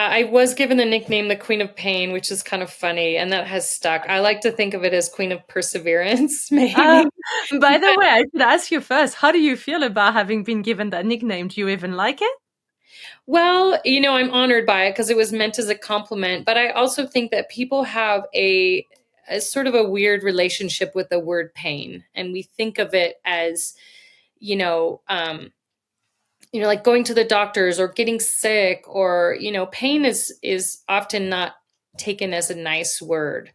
I was given the nickname the Queen of Pain, which is kind of funny, and that has stuck. I like to think of it as Queen of Perseverance, maybe. By the way, I should ask you first, how do you feel about having been given that nickname? Do you even like it? Well, I'm honored by it because it was meant as a compliment, but I also think that people have a sort of a weird relationship with the word pain, and we think of it as, you know, um, like going to the doctors or getting sick, or pain is often not taken as a nice word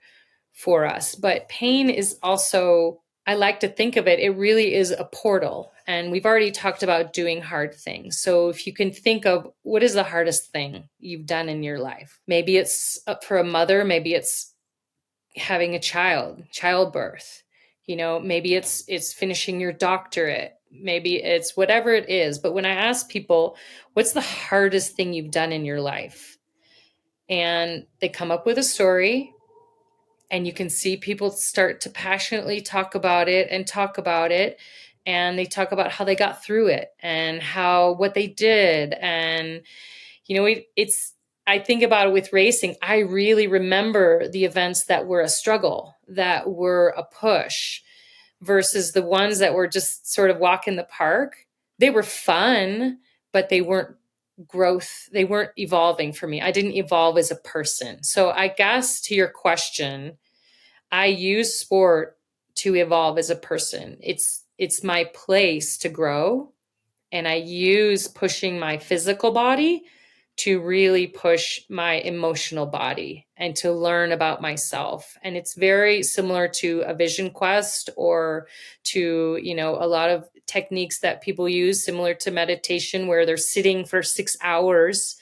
for us, but pain is also, I like to think of it, it really is a portal. And we've already talked about doing hard things. So if you can think of what is the hardest thing you've done in your life, maybe it's for a mother, maybe it's having a child, childbirth, maybe it's finishing your doctorate, maybe it's whatever it is. But when I ask people, what's the hardest thing you've done in your life? And they come up with a story, and you can see people start to passionately talk about it and talk about it. And they talk about how they got through it and what they did. And, I think about it with racing. I really remember the events that were a struggle, that were a push, versus the ones that were just sort of walk in the park. They were fun, but they weren't growth. They weren't evolving for me. I didn't evolve as a person. So I guess to your question, I use sport to evolve as a person. It's my place to grow, and I use pushing my physical body to really push my emotional body and to learn about myself. And it's very similar to a vision quest, or to, a lot of techniques that people use similar to meditation, where they're sitting for 6 hours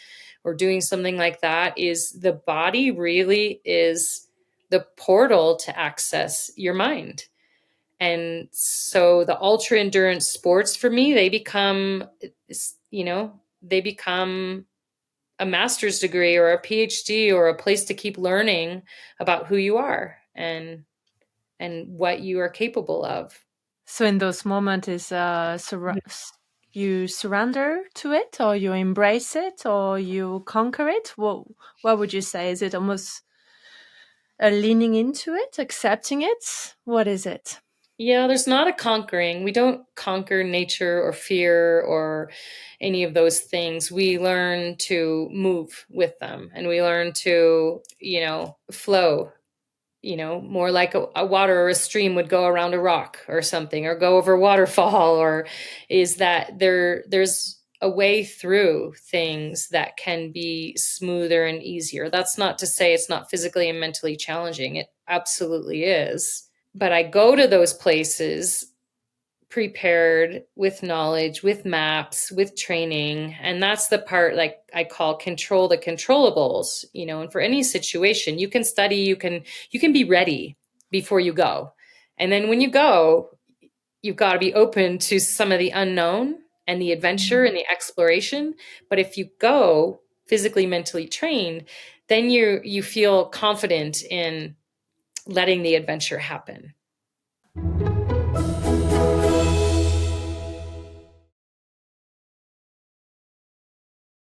or doing something like that. Is the body really is the portal to access your mind. And so the ultra endurance sports for me, they become a master's degree or a PhD, or a place to keep learning about who you are and what you are capable of. So in those moments, you surrender to it, or you embrace it, or you conquer it? What would you say? Is it almost leaning into it, accepting it? What is it? Yeah, there's not a conquering. We don't conquer nature or fear or any of those things. We learn to move with them, and we learn to, flow, more like a water or a stream would go around a rock or something, or go over a waterfall. Or is that there's a way through things that can be smoother and easier. That's not to say it's not physically and mentally challenging. It absolutely is. But I go to those places prepared with knowledge, with maps, with training. And that's the part, like I call, control the controllables, and for any situation, you can study, you can be ready before you go. And then when you go, you've got to be open to some of the unknown and the adventure and the exploration. But if you go physically, mentally trained, then you feel confident in letting the adventure happen.